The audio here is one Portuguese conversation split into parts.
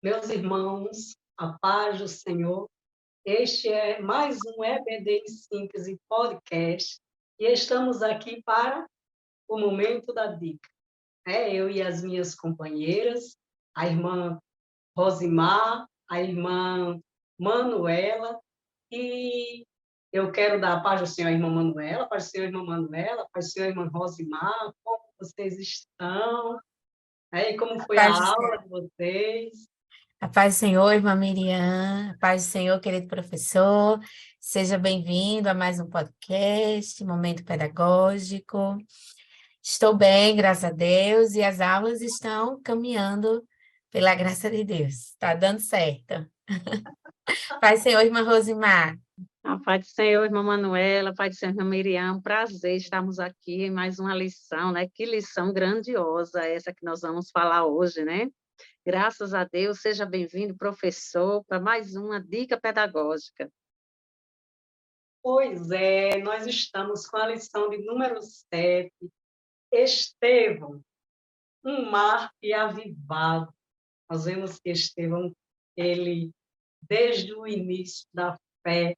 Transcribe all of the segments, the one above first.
Meus irmãos, a paz do Senhor. Este é mais um EBD em Síntese podcast e estamos aqui para o momento da dica. Eu e as minhas companheiras, a irmã Rosimar, a irmã Manuela, e eu quero dar a paz do Senhor, irmã Manuela, a paz do Senhor, irmã Manuela, a paz do Senhor, irmã Rosimar, como vocês estão? E como A foi a paz do aula Senhor, de vocês? a paz do Senhor, irmã Miriam, a paz do Senhor, querido professor, seja bem-vindo a mais um podcast, Momento Pedagógico. Estou bem, graças a Deus, e as aulas estão caminhando pela graça de Deus, está dando certo. Paz do Senhor, irmã Rosimar. A paz do Senhor, irmã Manuela, a paz do Senhor, irmã Miriam, prazer estarmos aqui em mais uma lição, né? Que lição grandiosa essa que nós vamos falar hoje, né? Graças a Deus, seja bem-vindo, professor, para mais uma dica pedagógica. Pois é, nós estamos com a lição de número 7, Estevão, um mártir avivado. Nós vemos que Estevão, ele, desde o início da fé,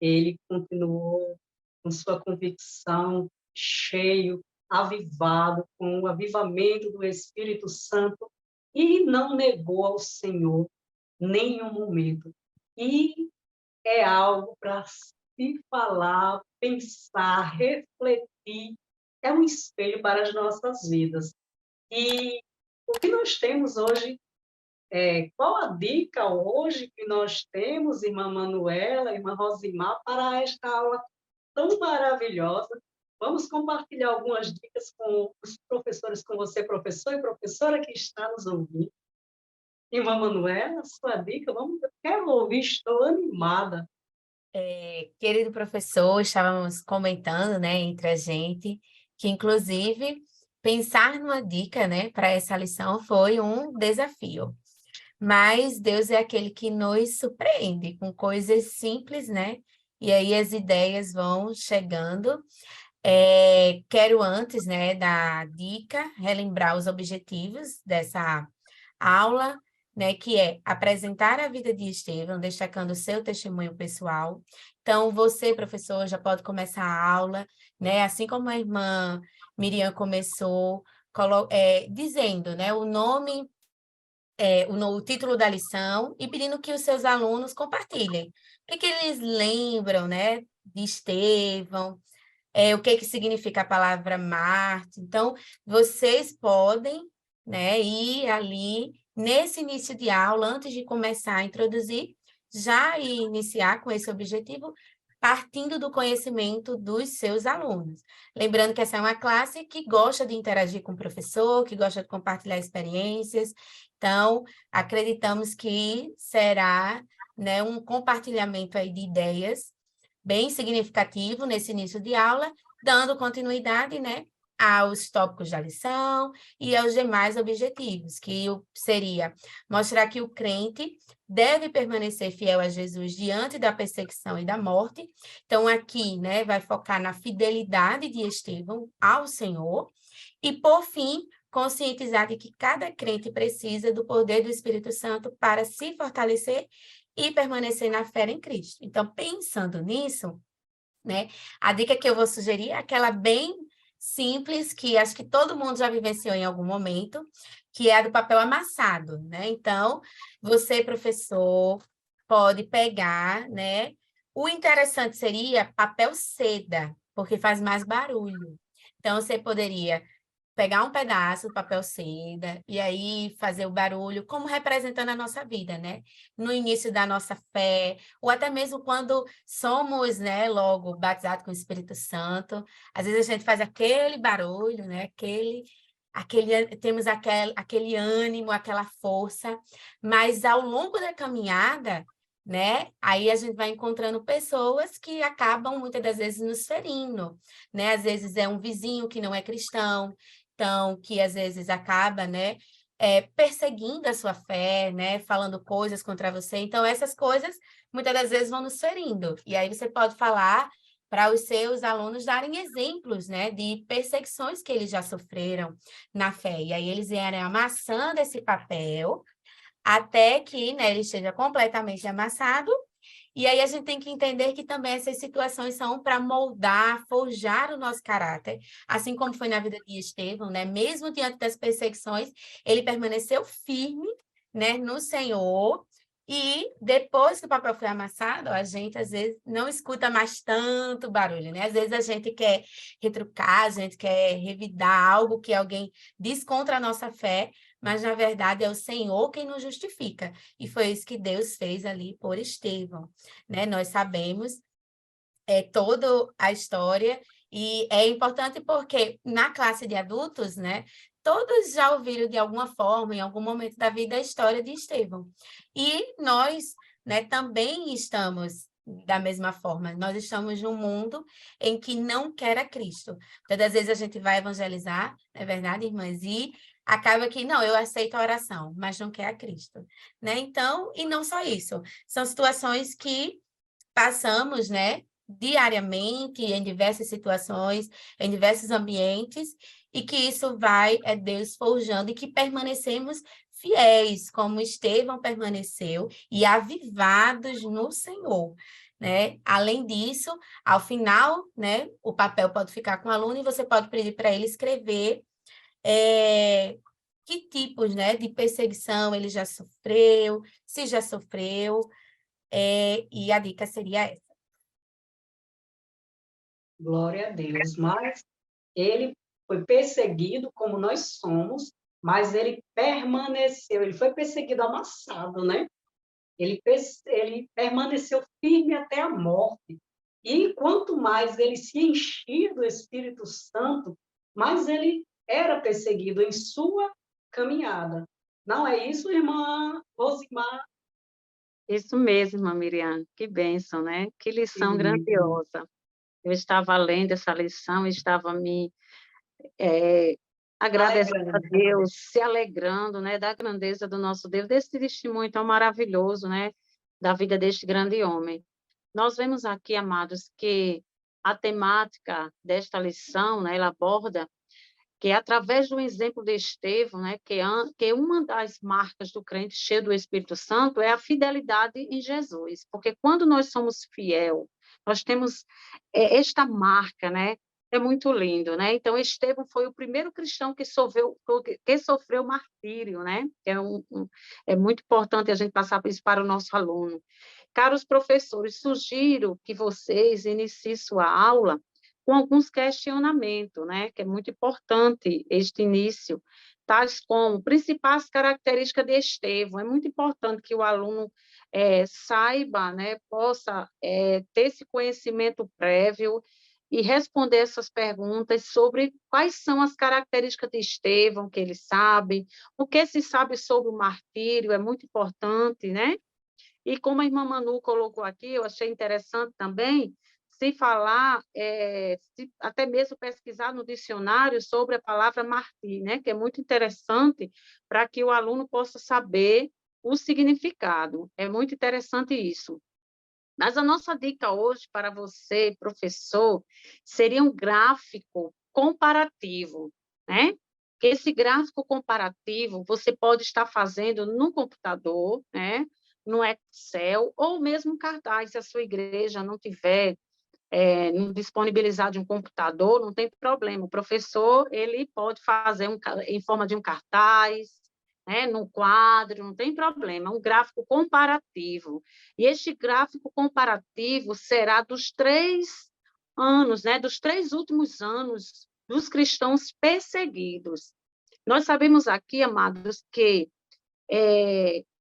ele continuou com sua convicção, cheio, avivado, com o avivamento do Espírito Santo, e não negou ao Senhor nenhum momento. E é algo para se falar, pensar, refletir, é um espelho para as nossas vidas. E o que nós temos hoje, qual a dica hoje que nós temos, irmã Manuela, irmã Rosimar, para esta aula tão maravilhosa? Vamos compartilhar algumas dicas com os professores, com você, professor e professora que está nos ouvindo. Irmã Manuela, sua dica, quero ouvir, estou animada. Querido professor, estávamos comentando, né, entre a gente, que inclusive pensar numa dica, né, para essa lição foi um desafio. Mas Deus é aquele que nos surpreende com coisas simples, né? E aí as ideias vão chegando. Quero antes, né, da dica, relembrar os objetivos dessa aula, né, que é apresentar a vida de Estevão, destacando o seu testemunho pessoal. Então, você, professor, já pode começar a aula, né, assim como a irmã Miriam começou, dizendo, né, o nome, o título da lição e pedindo que os seus alunos compartilhem. O que eles lembram, né, de Estevão, o que significa a palavra Marte. Então, vocês podem, né, ir ali nesse início de aula, antes de começar a introduzir, já iniciar com esse objetivo, partindo do conhecimento dos seus alunos. Lembrando que essa é uma classe que gosta de interagir com o professor, que gosta de compartilhar experiências. Então, acreditamos que será, né, um compartilhamento aí de ideias bem significativo nesse início de aula, dando continuidade, né, aos tópicos da lição e aos demais objetivos, que seria mostrar que o crente deve permanecer fiel a Jesus diante da perseguição e da morte. Então, aqui, né, vai focar na fidelidade de Estevão ao Senhor e, por fim, conscientizar de que cada crente precisa do poder do Espírito Santo para se fortalecer e permanecer na fé em Cristo. Então, pensando nisso, né, a dica que eu vou sugerir é aquela bem simples, que acho que todo mundo já vivenciou em algum momento, que é a do papel amassado, né? Então, você, professor, pode pegar, né? O interessante seria papel seda, porque faz mais barulho. Então, você poderia pegar um pedaço do papel seda e aí fazer o barulho, como representando a nossa vida, né? No início da nossa fé, ou até mesmo quando somos, né, logo batizados com o Espírito Santo, às vezes a gente faz aquele barulho, né? Temos aquele ânimo, aquela força, mas ao longo da caminhada, né? Aí a gente vai encontrando pessoas que acabam muitas das vezes nos ferindo, né? Às vezes é um vizinho que não é cristão, então, que às vezes acaba, né, perseguindo a sua fé, né, falando coisas contra você. Então, essas coisas, muitas das vezes, vão nos ferindo. E aí você pode falar para os seus alunos darem exemplos, né, de perseguições que eles já sofreram na fé. E aí eles irem amassando esse papel até que, né, ele esteja completamente amassado. E aí a gente tem que entender que também essas situações são para moldar, forjar o nosso caráter, assim como foi na vida de Estevão, né? Mesmo diante das perseguições, ele permaneceu firme, né, no Senhor. E depois que o papel foi amassado, a gente às vezes não escuta mais tanto barulho, né? Às vezes a gente quer retrucar, a gente quer revidar algo que alguém diz contra a nossa fé, mas na verdade é o Senhor quem nos justifica. E foi isso que Deus fez ali por Estevão, né? Nós sabemos toda a história e é importante porque na classe de adultos, né, todos já ouviram de alguma forma, em algum momento da vida, a história de Estevão. E nós, né, também estamos da mesma forma. Nós estamos num mundo em que não quer a Cristo. Todas vezes a gente vai evangelizar, não é verdade, irmãs? E acaba que, não, eu aceito a oração, mas não quer a Cristo, né? Então, e não só isso, são situações que passamos, né, diariamente, em diversas situações, em diversos ambientes, e que isso vai, Deus forjando, e que permanecemos fiéis, como Estevão permaneceu, e avivados no Senhor, né? Além disso, ao final, né, o papel pode ficar com o aluno e você pode pedir para ele escrever que tipos, né, de perseguição ele já sofreu, se já sofreu, e a dica seria essa. Glória a Deus. Mas ele foi perseguido como nós somos, mas ele permaneceu, ele foi perseguido amassado, né? Ele permaneceu firme até a morte. E quanto mais ele se enchia do Espírito Santo, mais ele era perseguido em sua caminhada. Não é isso, irmã Rosimar? Isso mesmo, irmã Miriam, que bênção, né? Que lição Sim. grandiosa. Eu estava lendo essa lição, estava me é, agradecendo a Alegrando. Deus, se alegrando, né, da grandeza do nosso Deus, desse testemunho tão maravilhoso, né, da vida deste grande homem. Nós vemos aqui, amados, que a temática desta lição, né, ela aborda que através do exemplo de Estevão, né, que uma das marcas do crente cheio do Espírito Santo é a fidelidade em Jesus, porque quando nós somos fiel, nós temos esta marca, né, é muito lindo, né? Então, Estevão foi o primeiro cristão que sofreu martírio, né? É muito importante a gente passar isso para o nosso aluno. Caros professores, sugiro que vocês iniciem sua aula com alguns questionamentos, né? Que é muito importante este início, tais como principais características de Estevão. É muito importante que o aluno saiba, né? Possa ter esse conhecimento prévio e responder essas perguntas sobre quais são as características de Estevão, que ele sabe, o que se sabe sobre o martírio, é muito importante, né? E como a irmã Manu colocou aqui, eu achei interessante também se falar, até mesmo pesquisar no dicionário sobre a palavra martir, né? Que é muito interessante para que o aluno possa saber o significado. É muito interessante isso. Mas a nossa dica hoje para você, professor, seria um gráfico comparativo, né? Esse gráfico comparativo você pode estar fazendo no computador, né? No Excel, ou mesmo cartaz, se a sua igreja não tiver não disponibilizar de um computador, não tem problema. O professor ele pode fazer em forma de um cartaz, né, no quadro, não tem problema, um gráfico comparativo. E este gráfico comparativo será dos 3 anos, né, dos 3 últimos anos dos cristãos perseguidos. Nós sabemos aqui, amados, que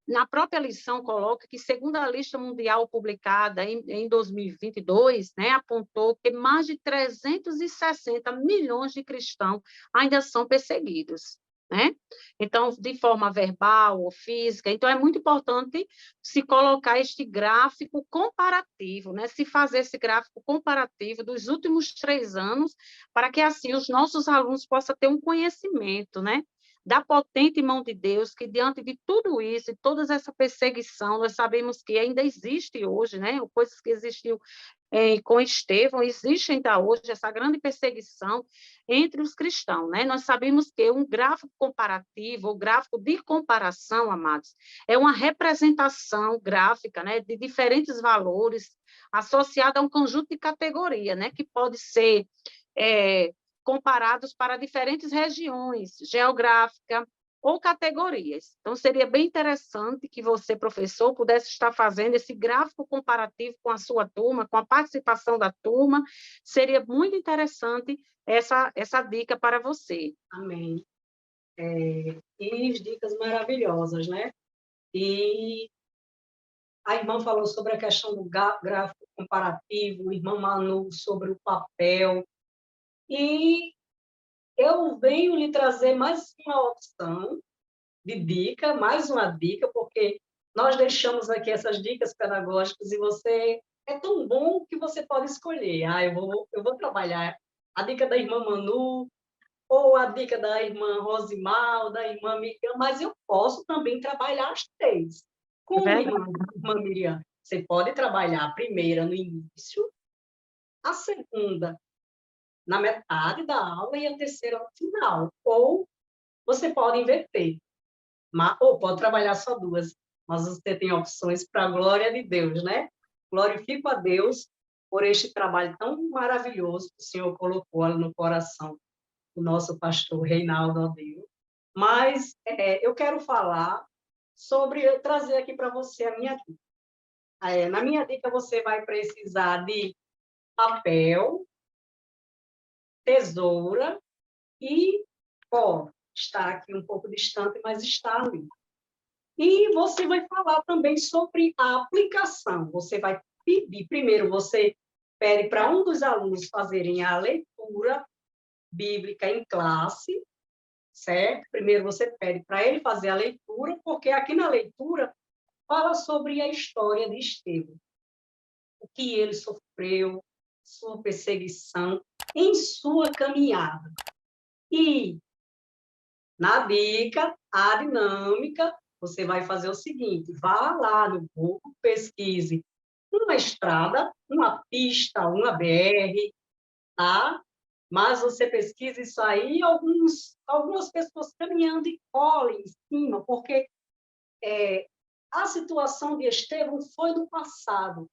na própria lição coloca que, segundo a lista mundial publicada em 2022, né, apontou que mais de 360 milhões de cristãos ainda são perseguidos, né? Então, de forma verbal ou física. Então, é muito importante se colocar este gráfico comparativo, né? Se fazer esse gráfico comparativo dos últimos 3 anos, para que, assim, os nossos alunos possam ter um conhecimento, né? Da potente mão de Deus, que diante de tudo isso e toda essa perseguição, nós sabemos que ainda existe hoje, né? Coisas que existiam com Estevão, existe ainda hoje essa grande perseguição entre os cristãos, né? Nós sabemos que um gráfico comparativo, ou gráfico de comparação, amados, é uma representação gráfica, né, de diferentes valores associada a um conjunto de categoria, né, que pode ser comparados para diferentes regiões geográficas ou categorias. Então, seria bem interessante que você, professor, pudesse estar fazendo esse gráfico comparativo com a sua turma, com a participação da turma. Seria muito interessante essa dica para você. Amém. E dicas maravilhosas, né? E a irmã falou sobre a questão do gráfico comparativo, o irmão Manu sobre o papel, e eu venho lhe trazer mais uma opção de dica, mais uma dica, porque nós deixamos aqui essas dicas pedagógicas e você é tão bom que você pode escolher. Eu vou trabalhar a dica da irmã Manu, ou a dica da irmã Rosimar, da irmã Miriam, mas eu posso também trabalhar as três. Como, irmã Miriam? Você pode trabalhar a primeira no início, a segunda na metade da aula e a terceira no final. Ou você pode inverter, ou pode trabalhar só duas, mas você tem opções para a glória de Deus, né? Glorifico a Deus por este trabalho tão maravilhoso que o Senhor colocou no coração do nosso pastor Reinaldo Odeu. Mas eu quero falar eu trazer aqui para você a minha dica. Na minha dica, você vai precisar de papel, tesoura e pó. Está aqui um pouco distante, mas está ali. E você vai falar também sobre a aplicação. Você vai pedir, primeiro você pede para um dos alunos fazerem a leitura bíblica em classe, certo? Primeiro você pede para ele fazer a leitura, porque aqui na leitura fala sobre a história de Estevão, o que ele sofreu, sua perseguição, em sua caminhada. E, na dica, a dinâmica, você vai fazer o seguinte, vá lá no Google, pesquise uma estrada, uma pista, uma BR, tá? Mas você pesquisa isso aí, algumas pessoas caminhando e cola em cima, porque a situação de Estevão foi no passado,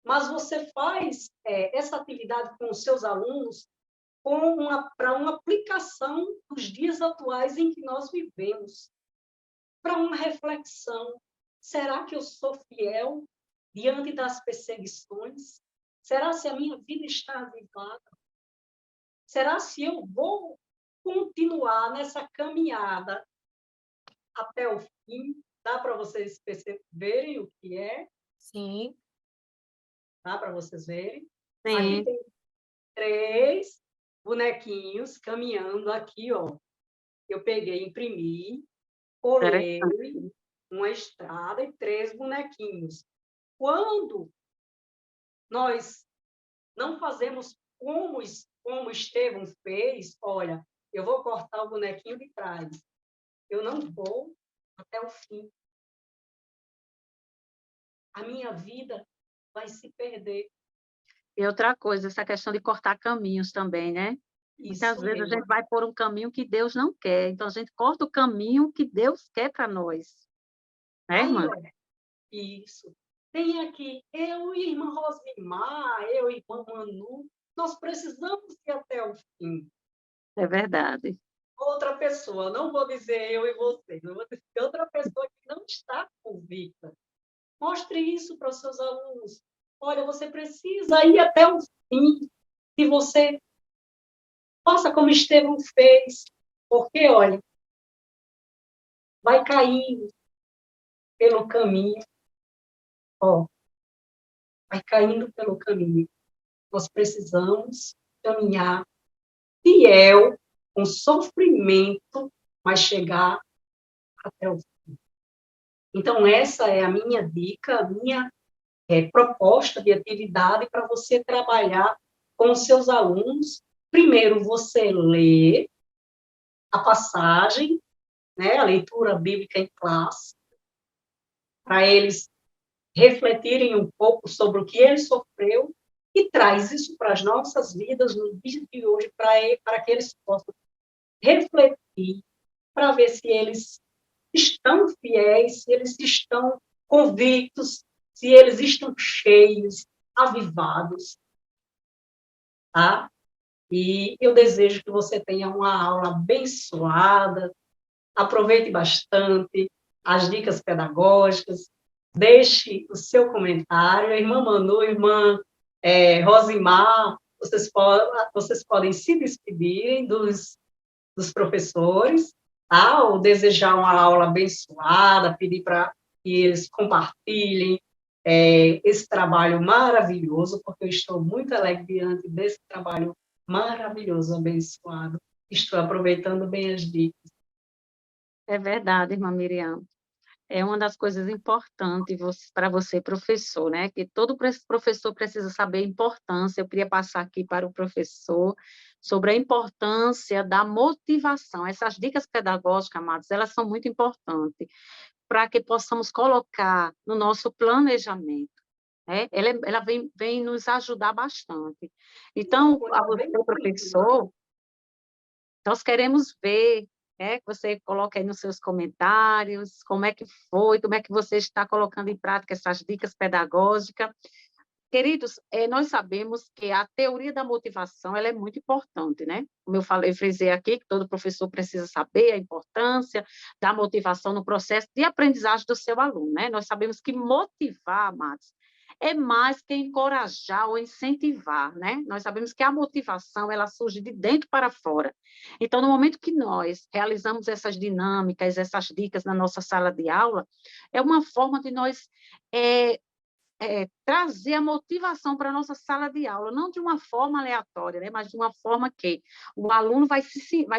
mas você faz essa atividade com os seus alunos para uma aplicação dos dias atuais em que nós vivemos, para uma reflexão. Será que eu sou fiel diante das perseguições? Será se a minha vida está avivada? Será se eu vou continuar nessa caminhada até o fim? Dá para vocês perceberem o que é? Sim. Dá para vocês verem? Sim. Aqui tem 3 bonequinhos caminhando aqui, ó. Eu peguei, imprimi, colei uma estrada e 3 bonequinhos. Quando nós não fazemos como Estevão fez, olha, eu vou cortar o bonequinho de trás. Eu não vou até o fim. A minha vida vai se perder. E outra coisa, essa questão de cortar caminhos também, né? Muitas vezes a gente vai por um caminho que Deus não quer. Então, a gente corta o caminho que Deus quer para nós. Né, irmã? Isso. Tem aqui, eu e a irmã Rosimar, eu e a irmã Manu, nós precisamos ir até o fim. É verdade. Outra pessoa, não vou dizer eu e você, eu vou dizer outra pessoa que não está convicta. Mostre isso para os seus alunos. Olha, você precisa ir até o fim. Se você faça como Estevão fez, porque, olha, vai caindo pelo caminho. Ó, vai caindo pelo caminho. Nós precisamos caminhar fiel, com sofrimento, mas chegar até o fim. Então, essa é a minha dica, a minha proposta de atividade para você trabalhar com os seus alunos. Primeiro, você lê a passagem, né, a leitura bíblica em classe, para eles refletirem um pouco sobre o que ele sofreu, e traz isso para as nossas vidas no dia de hoje, para que eles possam refletir, para ver se eles estão fiéis, se eles estão convictos, se eles estão cheios, avivados, tá? E eu desejo que você tenha uma aula abençoada, aproveite bastante as dicas pedagógicas, deixe o seu comentário. A irmã Manu, a irmã Rosimar, vocês podem se despedirem dos professores, tá? Ou desejar uma aula abençoada, pedir para que eles compartilhem esse trabalho maravilhoso, porque eu estou muito alegre diante desse trabalho maravilhoso, abençoado. Estou aproveitando bem as dicas. É verdade, irmã Miriam. É uma das coisas importantes para você, professor, né? Que todo professor precisa saber a importância. Eu queria passar aqui para o professor sobre a importância da motivação. Essas dicas pedagógicas, amados, elas são muito importantes para que possamos colocar no nosso planejamento. Né? Ela vem nos ajudar bastante. Então, a você, professor, nós queremos ver, né, que você coloque aí nos seus comentários, como é que foi, como é que você está colocando em prática essas dicas pedagógicas. Queridos, nós sabemos que a teoria da motivação ela é muito importante, né? Como eu falei, frisei aqui, que todo professor precisa saber a importância da motivação no processo de aprendizagem do seu aluno, né? Nós sabemos que motivar, amados, é mais que encorajar ou incentivar, né? Nós sabemos que a motivação, ela surge de dentro para fora. Então, no momento que nós realizamos essas dinâmicas, essas dicas na nossa sala de aula, é uma forma de nós trazer a motivação para a nossa sala de aula, não de uma forma aleatória, né? Mas de uma forma que o aluno vai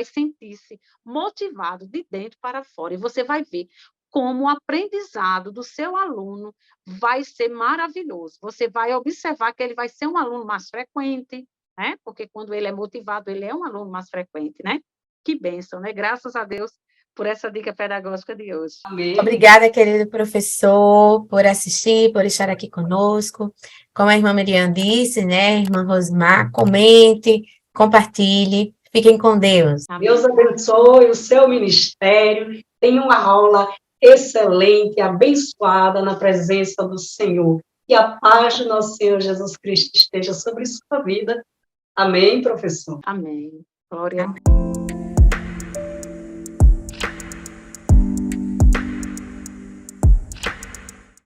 sentir-se motivado de dentro para fora. E você vai ver como o aprendizado do seu aluno vai ser maravilhoso. Você vai observar que ele vai ser um aluno mais frequente, né? Porque quando ele é motivado, ele é um aluno mais frequente, né? Que bênção, né? Graças a Deus por essa dica pedagógica de hoje. Amém. Obrigada, querido professor, por assistir, por estar aqui conosco. Como a irmã Miriam disse, né, irmã Rosimar, comente, compartilhe, fiquem com Deus. Amém. Deus abençoe o seu ministério. Tenha uma aula excelente, abençoada na presença do Senhor. Que a paz do nosso Senhor Jesus Cristo esteja sobre sua vida. Amém, professor? Amém. Glória a Amém.